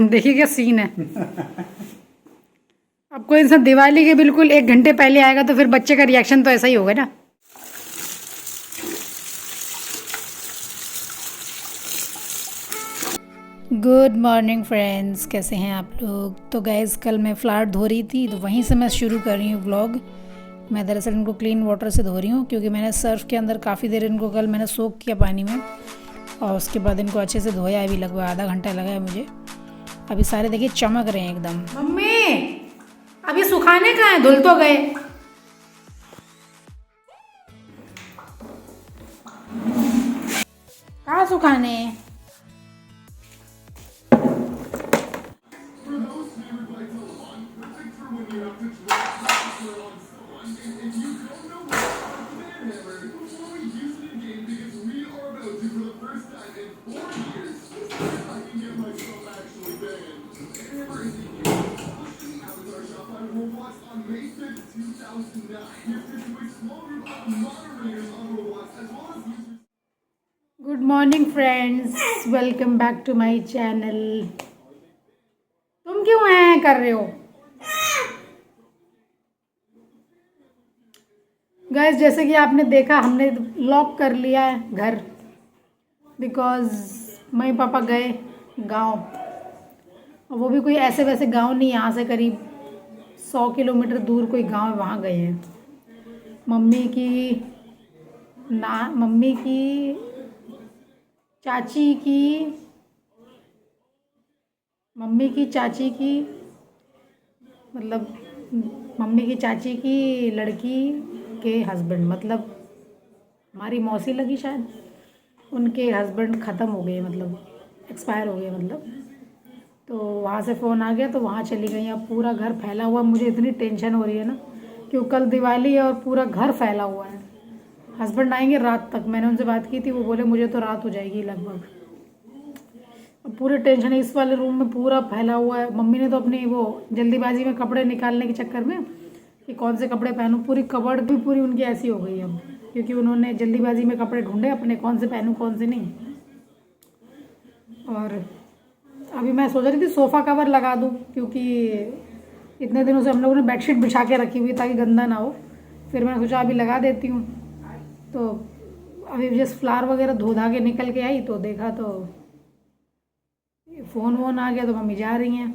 देखिए क्या सीन है। अब कोई इंसान दिवाली के बिल्कुल 1 घंटे पहले आएगा तो फिर बच्चे का रिएक्शन तो ऐसा ही होगा ना। गुड मॉर्निंग फ्रेंड्स, कैसे हैं आप लोग। तो गाइज़ कल मैं फ्लावर धो रही थी तो वहीं से मैं शुरू कर रही हूँ व्लॉग। मैं दरअसल इनको क्लीन वाटर से धो रही हूँ क्योंकि मैंने सर्फ के अंदर काफ़ी देर इनको कल मैंने सोक किया पानी में और उसके बाद इनको अच्छे से धोया। अभी लगभग आधा घंटा लगा है मुझे। अभी सारे देखिए चमक रहे हैं एकदम। मम्मी अभी सुखाने कहाँ है, धुल तो गए। कहाँ सुखाने? Good morning friends, welcome back to my channel. तुम क्यों ऐ कर रहे हो गाइस? जैसे कि आपने देखा हमने लॉक कर लिया है घर बिकॉज़ मम्मी पापा गए गांव। और वो भी कोई ऐसे वैसे गांव नहीं, यहाँ से करीब 100 किलोमीटर दूर कोई गांव है, वहाँ गए हैं। मम्मी की चाची की मम्मी की चाची की मतलब मम्मी की चाची की लड़की के हस्बैंड, मतलब हमारी मौसी लगी शायद, उनके हस्बैंड ख़त्म हो गए, मतलब एक्सपायर हो गए मतलब। तो वहाँ से फ़ोन आ गया तो वहाँ चली गई। अब पूरा घर फैला हुआ, मुझे इतनी टेंशन हो रही है ना क्योंकि कल दिवाली है और पूरा घर फैला हुआ है। हस्बैंड आएंगे रात तक, मैंने उनसे बात की थी, वो बोले मुझे तो रात हो जाएगी लगभग। अब पूरे टेंशन है, इस वाले रूम में पूरा फैला हुआ है। मम्मी ने तो अपनी वो जल्दीबाजी में कपड़े निकालने के चक्कर में कि कौन से कपड़े पहनूं, पूरी कबर्ड भी पूरी उनकी ऐसी हो गई अब, क्योंकि उन्होंने जल्दीबाजी में कपड़े ढूंढे अपने, कौन से पहनूं कौन से नहीं। और अभी मैं सोच रही थी सोफ़ा कवर लगा दूं क्योंकि इतने दिनों से हम लोगों ने बेडशीट बिछा के रखी हुई ताकि गंदा ना हो। फिर मैंने सोचा अभी लगा देती हूँ। तो अभी जस्ट फ्लावर वगैरह धो धा के निकल के आई तो देखा तो फ़ोन वोन आ गया तो मम्मी जा रही हैं।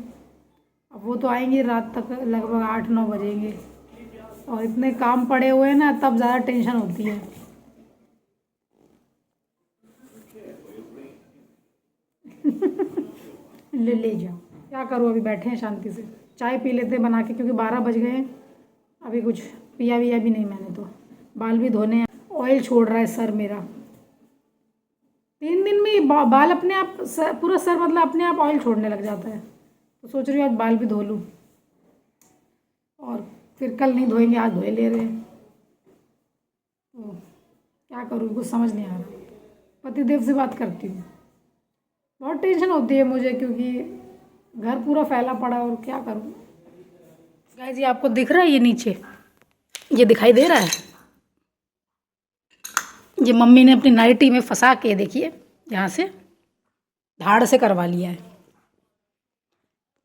अब वो तो आएंगी रात तक, लगभग 8-9 बजेंगे। और इतने काम पड़े हुए हैं ना, तब ज़्यादा टेंशन होती है। ले जाओ, क्या करूँ, अभी बैठे हैं शांति से, चाय पी लेते बना के क्योंकि 12 बज गए हैं। अभी कुछ पिया विया भी नहीं मैंने, तो बाल भी धोने हैं। ऑयल छोड़ रहा है सर मेरा, 3 दिन में ही बाल अपने आप पूरा सर मतलब अपने आप ऑयल छोड़ने लग जाता है। तो सोच रही हूँ आज बाल भी धो लूँ और फिर कल नहीं धोएंगे, आज धोए ले रहे हैं। तो क्या करूँ, कुछ समझ नहीं आ रहा। पतिदेव से बात करती हूँ, बहुत टेंशन होती है मुझे क्योंकि घर पूरा फैला पड़ा और क्या करूँ। गाइस ये आपको दिख रहा है, ये नीचे ये दिखाई दे रहा है, ये मम्मी ने अपनी नाइटी में फंसा के देखिए यहाँ से धाड़ से करवा लिया है।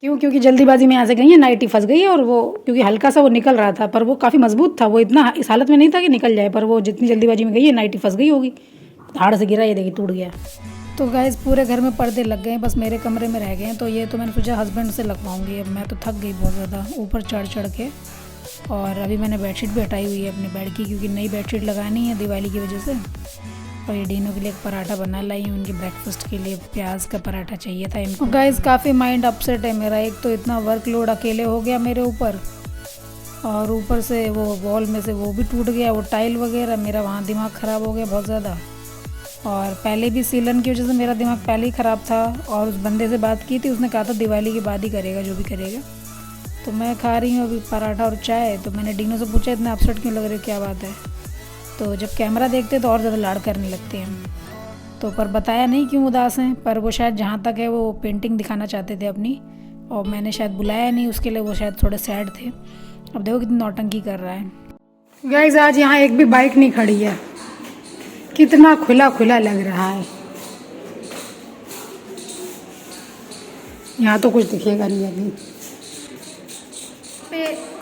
क्यों? क्योंकि जल्दीबाजी में यहाँ से गई है, नाइटी फंस गई है और वो क्योंकि हल्का सा वो निकल रहा था पर वो काफ़ी मजबूत था, वो इतना इस हालत में नहीं था कि निकल जाए, पर वो जितनी जल्दीबाजी में गई है नाइटी फंस गई होगी, धाड़ से गिरा, ये देखिए टूट गया। तो गाइस पूरे घर में पर्दे लग गए हैं, बस मेरे कमरे में रह गए हैं। तो ये तो मैंने सोचा हस्बैंड से लगवाऊंगी। अब मैं तो थक गई बहुत ज़्यादा ऊपर चढ़ चढ़ के। और अभी मैंने बेडशीट भी हटाई हुई है अपने बेड की क्योंकि नई बेडशीट लगानी है दिवाली की वजह से। और ये डीनों के लिए एक पराठा बना लाई हूँ, उनके ब्रेकफास्ट के लिए प्याज का पराठा चाहिए था इनको। गाइस काफ़ी माइंड अपसेट है मेरा, एक तो इतना वर्कलोड अकेले हो गया मेरे ऊपर और ऊपर से वो वॉल में से वो भी टूट गया, वो टाइल वगैरह, मेरा वहाँ दिमाग ख़राब हो गया बहुत ज़्यादा। और पहले भी सीलन की वजह से मेरा दिमाग पहले ही ख़राब था। और उस बंदे से बात की थी, उसने कहा था दिवाली के बाद ही करेगा जो भी करेगा। तो मैं खा रही हूँ अभी पराठा और चाय। तो मैंने डीनों से पूछा इतना अपसेट क्यों लग रही है, क्या बात है। तो जब कैमरा देखते तो और ज़्यादा लाड़ करने लगते हैं। तो पर बताया नहीं क्यों उदास हैं, पर वो शायद जहाँ तक है वो पेंटिंग दिखाना चाहते थे अपनी, और मैंने शायद बुलाया नहीं उसके लिए, वो शायद थोड़े सैड थे। अब देखो कितनी नौटंकी कर रहा है। गाइस आज यहाँ एक भी बाइक नहीं खड़ी है, कितना खुला खुला लग रहा है। यहाँ तो कुछ दिखेगा नहीं अभी।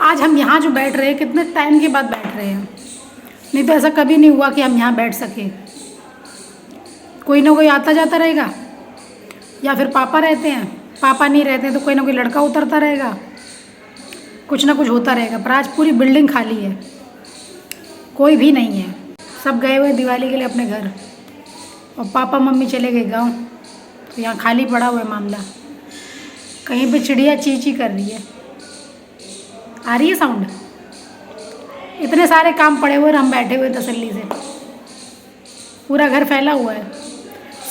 आज हम यहाँ जो बैठ रहे हैं कितने टाइम के बाद बैठ रहे हैं, नहीं तो ऐसा कभी नहीं हुआ कि हम यहाँ बैठ सके। कोई ना कोई आता जाता रहेगा, या फिर पापा रहते हैं, पापा नहीं रहते हैं तो कोई ना कोई लड़का उतरता रहेगा, कुछ ना कुछ होता रहेगा। पर आज पूरी बिल्डिंग खाली है, कोई भी नहीं है, सब गए हुए दिवाली के लिए अपने घर, और पापा मम्मी चले गए गाँव। तो यहाँ खाली पड़ा हुआ है मामला। कहीं पे चिड़िया ची ची कर रही है, आ रही है साउंड। इतने सारे काम पड़े हुए और हम बैठे हुए तसल्ली से, पूरा घर फैला हुआ है।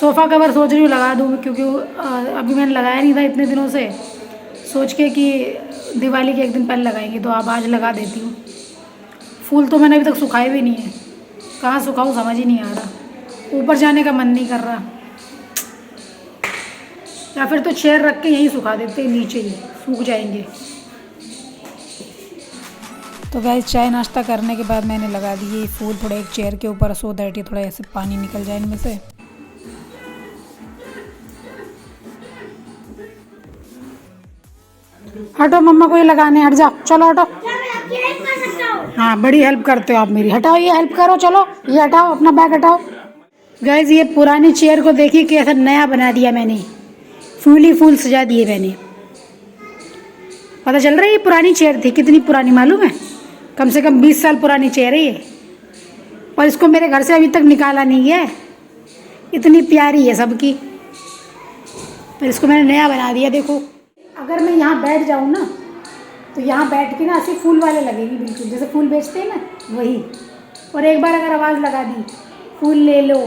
सोफ़ा कवर सोच रही हूँ लगा दूँ, क्योंकि अभी मैंने लगाया नहीं था इतने दिनों से, सोच के कि दिवाली के एक दिन पहले लगाएंगे, तो अब आज लगा देती हूँ। फूल तो मैंने अभी तक सुखाए भी नहीं है, कहाँ सुखाऊँ समझ ही नहीं आ रहा। ऊपर जाने का मन नहीं कर रहा, या फिर तो चेयर रख के यहीं सुखा देते, नीचे ही सूख जाएंगे। तो गाइस चाय नाश्ता करने के बाद मैंने लगा दिए फूल थोड़े एक चेयर के ऊपर, सो दैट ये थोड़ा ऐसे पानी निकल जाए इनमें से। हटो मम्मा को ये लगाने, हट जाओ, चलो हटो। हाँ बड़ी हेल्प करते हो आप मेरी, हटाओ ये, हेल्प करो, चलो ये हटाओ, अपना बैग हटाओ। गाइस ये पुरानी चेयर को देखिए कैसा नया बना दिया मैंने, फूल ही फूल सजा दिए मैंने। पता चल रहा है ये पुरानी चेयर थी, कितनी पुरानी मालूम है? कम से कम 20 साल पुरानी चेयर है ये, और इसको मेरे घर से अभी तक निकाला नहीं है। इतनी प्यारी है सबकी, पर इसको मैंने नया बना दिया। देखो अगर मैं यहाँ बैठ जाऊँ ना, तो यहाँ बैठ के ना ऐसे फूल वाले लगेगी, बिल्कुल जैसे फूल बेचते हैं ना वही। और एक बार अगर आवाज़ लगा दी फूल ले लो,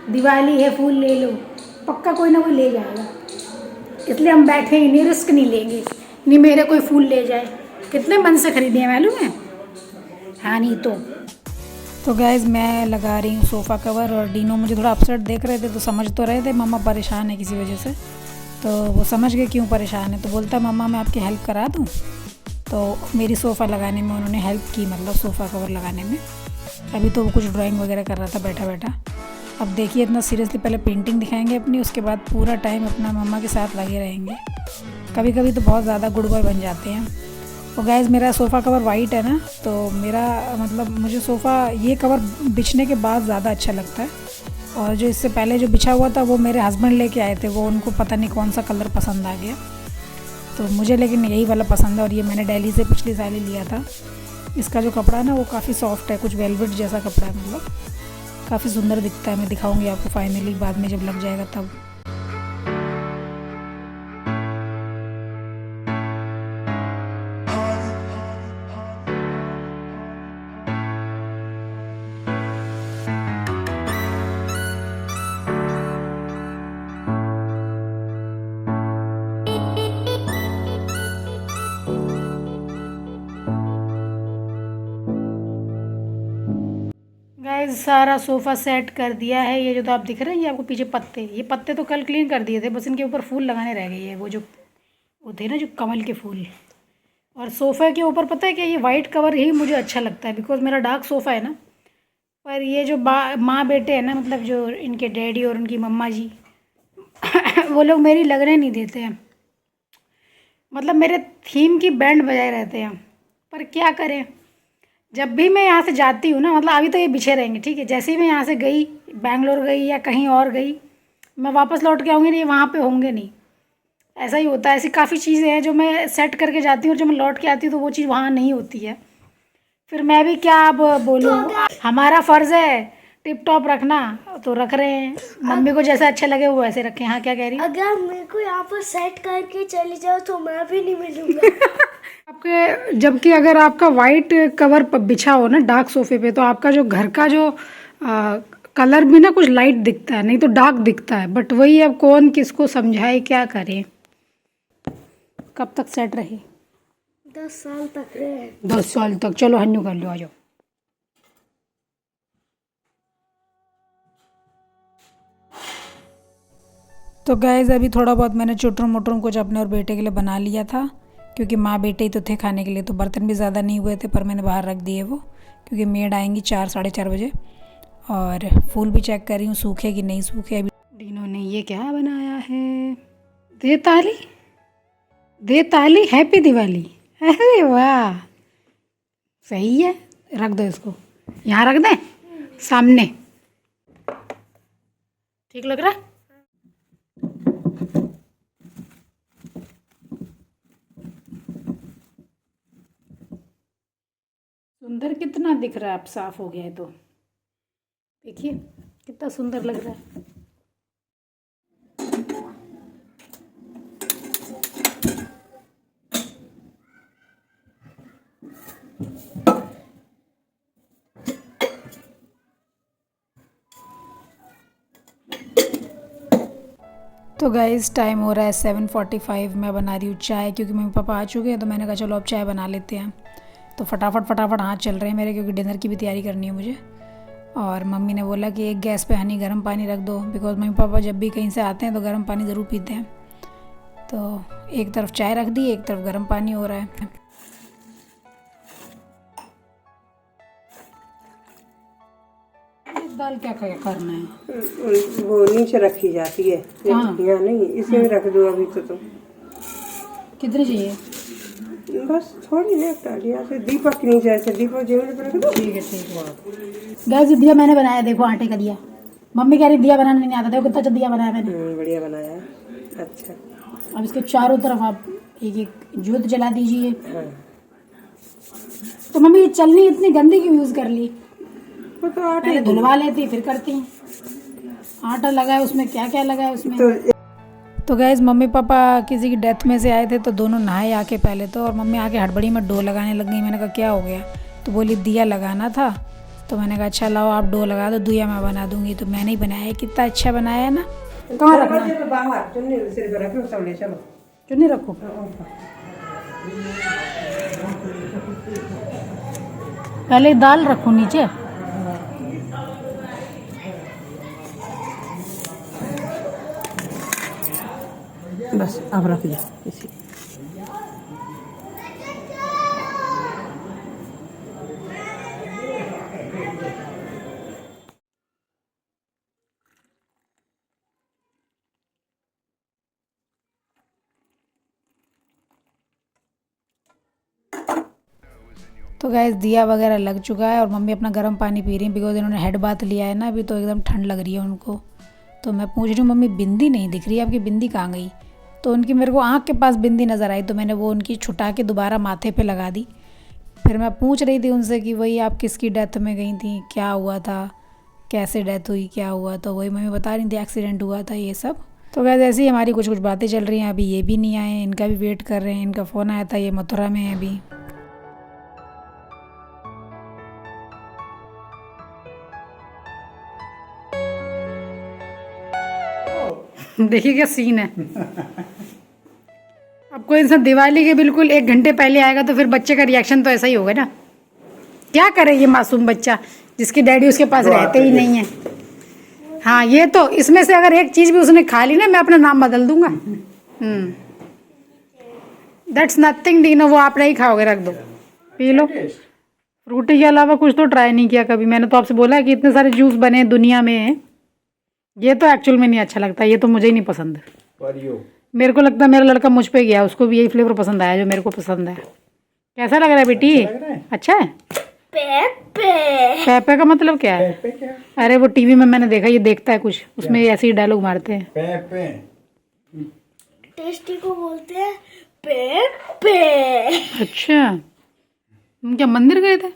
दिवाली है फूल ले लो, पक्का कोई ना कोई ले जाएगा। इसलिए हम बैठे ही नहीं, रिस्क नहीं लेंगे, नहीं मेरे कोई फूल ले जाए। कितने मन से खरीदे हैं मालूम है? हाँ नहीं तो गाइज़ मैं लगा रही हूँ सोफ़ा कवर, और डीनो मुझे थोड़ा अपसेट देख रहे थे, तो समझ तो रहे थे मम्मा परेशान है किसी वजह से, तो वो समझ गए क्यों परेशान है। तो बोलता मम्मा मैं आपकी हेल्प करा दूँ, तो मेरी सोफ़ा लगाने में उन्होंने हेल्प की, मतलब सोफ़ा कवर लगाने में। अभी तो वो कुछ ड्राइंग वगैरह कर रहा था बैठा बैठा। अब देखिए इतना सीरियसली पहले पेंटिंग दिखाएंगे अपनी, उसके बाद पूरा टाइम अपना मम्मा के साथ लगे रहेंगे। कभी कभी तो बहुत ज़्यादा गुड बॉय बन जाते हैं। और गाइज़ मेरा सोफ़ा कवर वाइट है ना, तो मेरा मतलब मुझे सोफ़ा ये कवर बिछने के बाद ज़्यादा अच्छा लगता है। और जो इससे पहले जो बिछा हुआ था वो मेरे हस्बैंड लेके आए थे, वो उनको पता नहीं कौन सा कलर पसंद आ गया, तो मुझे लेकिन यही वाला पसंद है। और ये मैंने दिल्ली से पिछली साल ही लिया था। इसका जो कपड़ा है ना वो काफ़ी सॉफ्ट है, कुछ वेलवेट जैसा कपड़ा है, मतलब काफ़ी सुंदर दिखता है। मैं दिखाऊंगी आपको फाइनली बाद में जब लग जाएगा तब। गाइस सारा सोफ़ा सेट कर दिया है। ये जो तो आप दिख रहे हैं ये आपको पीछे पत्ते, ये पत्ते तो कल क्लीन कर दिए थे, बस इनके ऊपर फूल लगाने रह गए हैं, वो थे ना जो कमल के फूल। और सोफ़े के ऊपर पता है क्या, ये वाइट कवर ही मुझे अच्छा लगता है, बिकॉज मेरा डार्क सोफ़ा है ना। पर ये जो माँ बेटे हैं ना, मतलब जो इनके डैडी और उनकी मम्मा जी वो लोग मेरी लगने नहीं देते हैं, मतलब मेरे थीम की बैंड बजाए रहते हैं। पर क्या करें, जब भी मैं यहाँ से जाती हूँ ना, मतलब अभी तो ये बिछे रहेंगे ठीक है, जैसे ही मैं यहाँ से गई, बैंगलोर गई या कहीं और गई, मैं वापस लौट के आऊँगी नहीं, वहाँ पे होंगे नहीं। ऐसा ही होता है, ऐसी काफ़ी चीज़ें हैं जो मैं सेट करके जाती हूँ और जब मैं लौट के आती हूँ तो वो चीज़ वहाँ नहीं होती है। फिर मैं भी क्या अब बोलूँ, हमारा फ़र्ज़ है टिप टॉप रखना, तो रख रहे हैं। मम्मी को जैसा अच्छा लगे वो वैसे रखें। हाँ क्या कह रही? अगर मेरे को यहाँ पर सेट करके चली जाओ तो मैं भी नहीं मिलूँगा आपके, जबकि अगर आपका वाइट कवर बिछा हो ना डार्क सोफे पे, तो आपका जो घर का जो कलर भी ना कुछ लाइट दिखता है, नहीं तो डार्क दिखता है। बट वही अब कौन किसको समझाए, क्या करें। कब तक सेट रहे? 10 साल तक रहे। 10 साल तक? चलो हन्नू कर लो, आ जाओ। तो गाइस अभी थोड़ा बहुत मैंने चुटरू मुटरू कुछ अपने और बेटे के लिए बना लिया था, क्योंकि माँ बेटे ही तो थे खाने के लिए, तो बर्तन भी ज़्यादा नहीं हुए थे, पर मैंने बाहर रख दिए वो, क्योंकि मेड आएंगी 4 साढ़े 4 बजे। और फूल भी चेक कर रही हूँ सूखे कि नहीं सूखे। अभी डीनो ने ये क्या बनाया है, दे ताली दे ताली, हैप्पी दिवाली। अरे वाह, सही है। रख दो इसको, यहाँ रख दें सामने, ठीक लग रहा है? सुंदर कितना दिख रहा है, अब साफ हो गया है तो देखिए कितना सुंदर लग रहा है। तो गाइस टाइम हो रहा है 7:45। मैं बना रही हूँ चाय क्योंकि मम्मी पापा आ चुके हैं, तो मैंने कहा चलो अब चाय बना लेते हैं। तो फटाफट हाथ चल रहे हैं मेरे, क्योंकि डिनर की भी तैयारी करनी है मुझे। और मम्मी ने बोला कि एक गैस पे हनी गर्म पानी रख दो, बिकॉज मम्मी पापा जब भी कहीं से आते हैं तो गर्म पानी ज़रूर पीते हैं। तो एक तरफ चाय रख दी, एक तरफ गर्म पानी हो रहा है। दाल क्या करना है? वो नीचे रखी जाती है, यहाँ नहीं, इसी में रख दो अभी तो तुम। कितनी चाहिए? बस थोड़ी देर डाली, ऐसे दीपक के नीचे, ऐसे दीपक जेब में रख दो। ठीक है। गैस दिया मैंने बनाया, देखो आटे का दिया। मम्मी कह रही दिया बनाना नहीं आता, देखो कितना अच्छा दिया बनाया मैंने। बढ़िया बनाया, अच्छा। अब इसके चारों तरफ आप एक एक ज्योत जला दीजिए। तो मम्मी ये चलनी इतनी गंदी क्यों यूज कर ली? वो तो आटे पहले धुलवा लेती फिर करती हैं। आटा लगा है उसमें, क्या क्या लगा है उसमें। तो गैस मम्मी पापा किसी की डेथ में से आए थे, तो दोनों नहाए आके पहले तो, और मम्मी आके हड़बड़ी में डो लगाने लग गई। मैंने कहा क्या हो गया? तो बोली दिया लगाना था। तो मैंने कहा अच्छा लाओ आप डो लगा दो, दिया मैं बना दूंगी। तो मैंने ही बनाया, कितना अच्छा बनाया है ना। कहाँ रखना है? बाहर चुन्नी सिर पे रखो, सब ले चलो। चुन्नी रखो। पहले दाल रखो नीचे। बस अब रख दो इसी। तो गैस दिया वगैरह लग चुका है और मम्मी अपना गर्म पानी पी रही है, बिकॉज इन्होंने हेड बाथ लिया है ना अभी, तो एकदम ठंड लग रही है उनको। तो मैं पूछ रही हूँ मम्मी बिंदी नहीं दिख रही, आपकी बिंदी कहाँ गई? तो उनकी मेरे को आँख के पास बिंदी नज़र आई, तो मैंने वो उनकी छुटा के दोबारा माथे पे लगा दी। फिर मैं पूछ रही थी उनसे कि वही आप किसकी डेथ में गई थी, क्या हुआ था, कैसे डेथ हुई, क्या हुआ? तो वही मम्मी बता रही थी एक्सीडेंट हुआ था ये सब। तो वैसे ऐसे ही हमारी कुछ बातें चल रही हैं। अभी ये भी नहीं आए, इनका भी वेट कर रहे हैं, इनका फ़ोन आया था, ये मथुरा में है अभी। देखिए क्या सीन है। अब कोई इंसान दिवाली के बिल्कुल 1 घंटे पहले आएगा तो फिर बच्चे का रिएक्शन तो ऐसा ही होगा ना। क्या करे ये मासूम बच्चा जिसकी डैडी उसके पास रहते ही नहीं है। हाँ ये तो, इसमें से अगर एक चीज भी उसने खा ली ना, मैं अपना नाम बदल दूंगा। दैट्स नथिंग डीनो, वो आप नहीं खाओगे, रख दो, पी लो। फ्रूटी के अलावा कुछ तो ट्राई नहीं किया कभी। मैंने तो आपसे बोला है कि इतने सारे जूस बने दुनिया में, ये तो एक्चुअल में नहीं अच्छा लगता, ये तो मुझे ही नहीं पसंद। मेरे को लगता है मेरा लड़का मुझ पे गया, उसको भी यही फ्लेवर पसंद आया जो मेरे को पसंद है। कैसा लग रहा है बेटी? अच्छा है। पेपे का मतलब क्या है? अरे वो टीवी में मैंने देखा, ये देखता है कुछ, उसमें ऐसे ही डायलॉग मारते हैं। टेस्टी को बोलते हैं पेपे। अच्छा, तुम क्या मंदिर गए थे?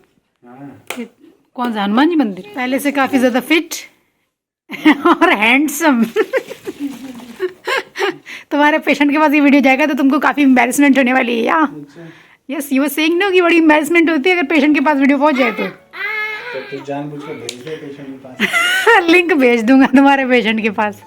कौन सा, हनुमान जी मंदिर? पहले से काफी ज्यादा फिट और हैंडसम। तुम्हारे पेशेंट के पास ये वीडियो जाएगा तो तुमको काफी एम्बैरेसमेंट होने वाली है यार। Yes you were saying no कि बड़ी एम्बैरेसमेंट होती है अगर पेशेंट के पास वीडियो पहुंच जाए तो जानबूझकर भेज दे पेशेंट के पास। लिंक भेज दूंगा तुम्हारे पेशेंट के पास।